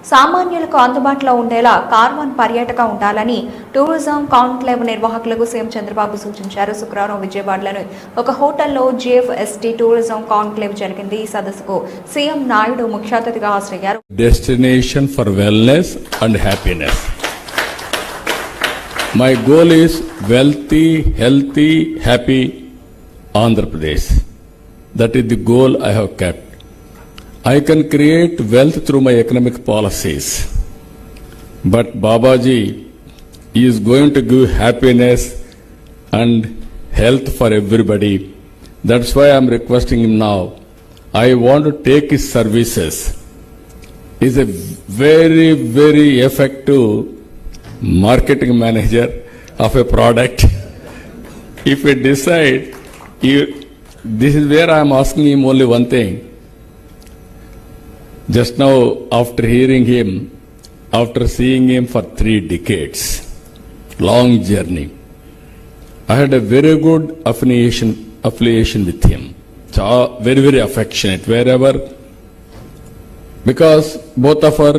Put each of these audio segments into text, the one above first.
సామాన్యులకు అందుబాటులో ఉండేలా కార్వాన్ పర్యాటక ఉండాలని టూరిజం కాన్క్లేవ్ నిర్వాహకులకు సీఎం చంద్రబాబు సూచించారు. శుక్రవారం విజయవాడలోని ఒక హోటల్లో జిఎఫ్ఎస్టీ టూరిజం కాన్క్లేవ్ జరిగింది. ఈ సదస్సుకు సీఎం నాయుడు ముఖ్య అతిథిగా హాజరయ్యారు. Destination for wellness and happiness. My goal is wealthy, healthy, happy Andhra Pradesh. That is the goal I have kept. I can create wealth through my economic policies. But Babaji is going to give happiness and health for everybody. That's why I am requesting him now. I want to take his services. He is a very, very effective marketing manager of a product. If we decide, this is where I am asking him only one thing. Just now, after hearing him, after seeing him for 3 decades, long journey, I had a very good affiliation with him. Very, very affectionate wherever, because both of us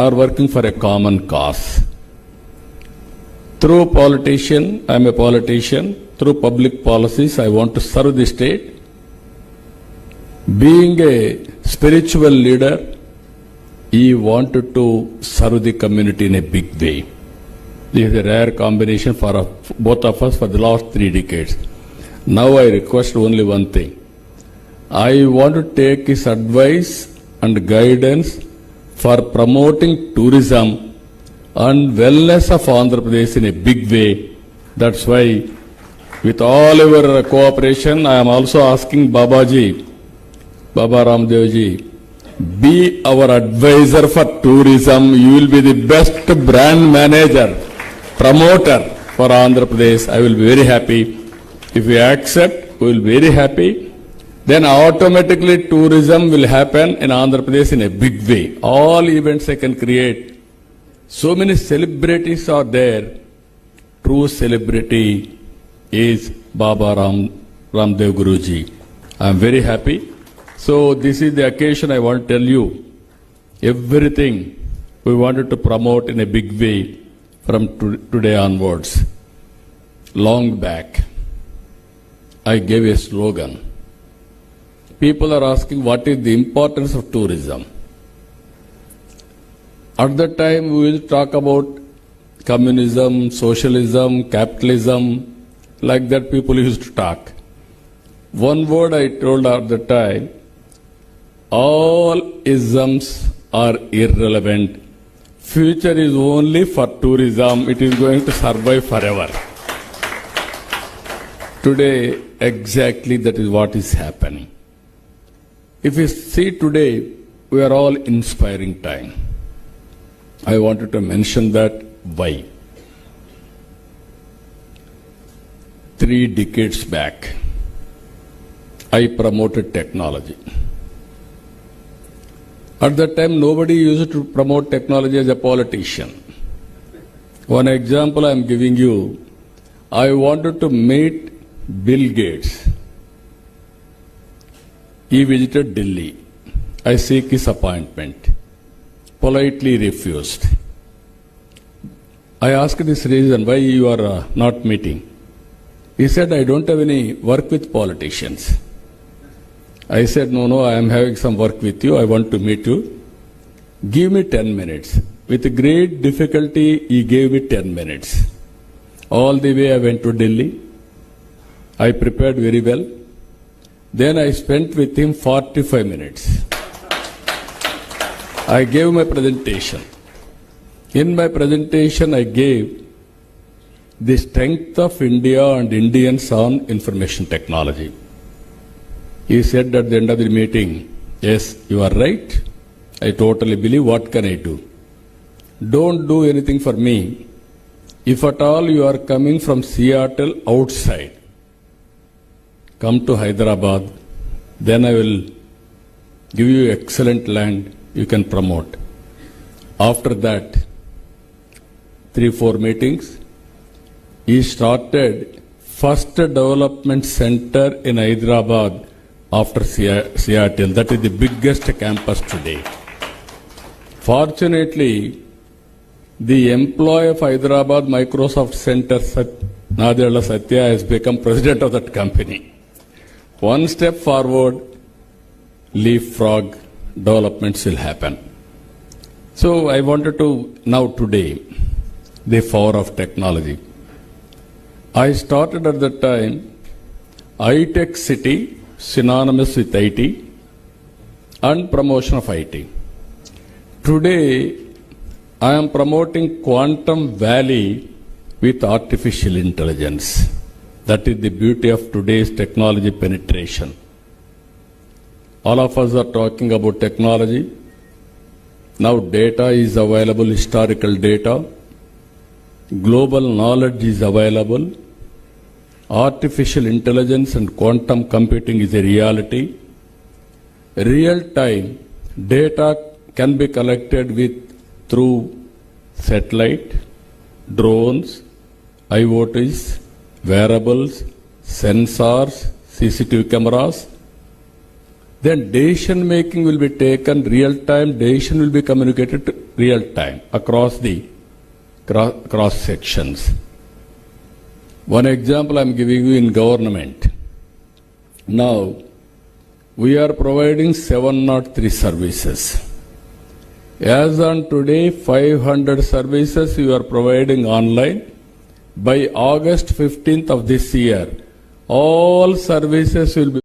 are working for a common cause. Through politician, I am a politician. Through public policies, I want to serve the state. Being a spiritual leader, he wanted to serve the community in a big way. This is a rare combination for both of us for the last 3 decades. Now I request only one thing. I want to take his advice and guidance for promoting tourism and wellness of Andhra Pradesh in a big way. That's why, with all your cooperation, I am also asking Babaji, Baba Ramdev ji, be our advisor for tourism. You will be the best brand manager, promoter for Andhra Pradesh. I will be very happy. If you accept, we will be very happy. Then automatically tourism will happen in Andhra Pradesh in a big way. All events I can create. So many celebrities are there. True celebrity is Baba Ramdev Guruji. I am very happy. So this is the occasion I want to tell you. Everything we wanted to promote in a big way from today onwards. Long back, I gave a slogan. People are asking what is the importance of tourism. At that time, we will talk about communism, socialism, capitalism, like that people used to talk. One word I told at the time, all isms are irrelevant. Future is only for tourism. It is going to survive forever. Today, exactly that is what is happening. If you see today, we are all inspiring time. I wanted to mention that why. 3 decades back, I promoted technology. At that time, nobody used to promote technology as a politician. One example I am giving you, I wanted to meet Bill Gates. He visited Delhi. I seek his appointment. Politely refused. I asked this reason, why you are not meeting? He said, I don't have any work with politicians. I said, no, I am having some work with you. I want to meet you. Give me 10 minutes. With great difficulty, he gave me 10 minutes. All the way I went to Delhi. I prepared very well. Then I spent with him 45 minutes. I gave my presentation. In my presentation, I gave the strength of India and Indians on information technology. He said at the end of the meeting, yes, you are right. I totally believe. What can I do? Don't do anything for me. If at all you are coming from Seattle outside, come to Hyderabad, then I will give you excellent land you can promote. After that, 3-4 meetings, he started first development center in Hyderabad after Seattle. That is the biggest campus today. Fortunately, the employee of Hyderabad Microsoft Center, Nadella Satya, has become president of that company. One step forward, leapfrog developments will happen. So I wanted to, now today, the power of technology. I started at that time, iTech City, synonymous with IT, and promotion of IT. Today, I am promoting Quantum Valley with artificial intelligence. That is the beauty of today's technology penetration. All of us are talking about technology. Now data is available, historical data. Global knowledge is available. Artificial intelligence and quantum computing is a reality. Real-time data can be collected through satellite, drones, IoTs, wearables, sensors, CCTV cameras. Then decision making will be taken real time, decision will be communicated real time across the cross sections. One example I am giving you in government. Now, we are providing 703 services. As on today, 500 services we are providing online. By August 15th of this year, all services will be